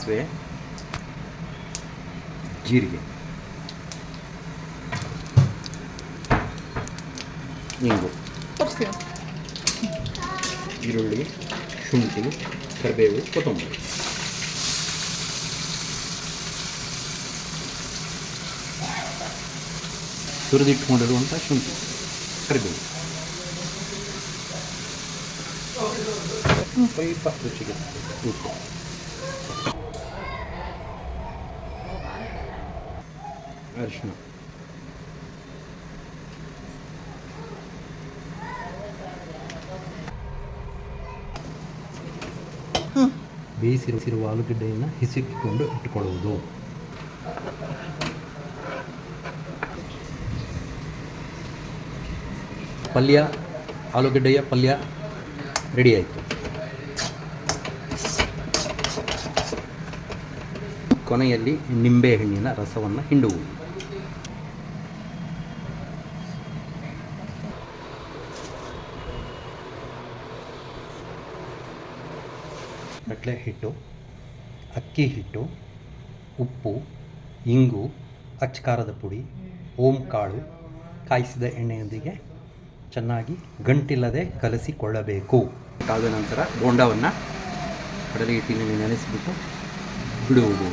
ಸಾಸಿವೆ, ಜೀರಿಗೆ, ಇಂಗು, ಈರುಳ್ಳಿ, ಶುಂಠಿ, ಕರಿಬೇವು, ಕೊತ್ತಂಬರಿ. ತುರಿದಿಟ್ಕೊಂಡಿರುವಂಥ ಶುಂಠಿ, ಕರಿಬೇವು, ಸ್ವಲ್ಪ ರುಚಿಗೆ ಉಪ್ಪು. ಅರಿಶಿನ, ಬೇಯಿಸಿರುವ ಆಲೂಗಡ್ಡೆಯನ್ನು ಹಿಸುಕಿಕೊಂಡು ಇಟ್ಟುಕೊಳ್ಳುವುದು. ಪಲ್ಯ, ಆಲೂಗಡ್ಡೆಯ ಪಲ್ಯ ರೆಡಿ ಆಯಿತು. ಕೊನೆಯಲ್ಲಿ ನಿಂಬೆಹಣ್ಣಿನ ರಸವನ್ನು ಹಿಂಡುವುದು. ಕಡಲೆ ಹಿಟ್ಟು, ಅಕ್ಕಿ ಹಿಟ್ಟು, ಉಪ್ಪು, ಇಂಗು, ಅಚ್ಚಕಾರದ ಪುಡಿ, ಓಂ ಕಾಳು, ಕಾಯಿಸಿದ ಎಣ್ಣೆಯೊಂದಿಗೆ ಚೆನ್ನಾಗಿ ಗಂಟಿಲ್ಲದೆ ಕಲಸಿಕೊಳ್ಳಬೇಕು. ಕಾದ ನಂತರ ಬೋಂಡವನ್ನು ಕಡಲೆ ಹಿಟ್ಟಿನಲ್ಲಿ ನೆನೆಸಿಬಿಟ್ಟು ಬಿಡುವುದು.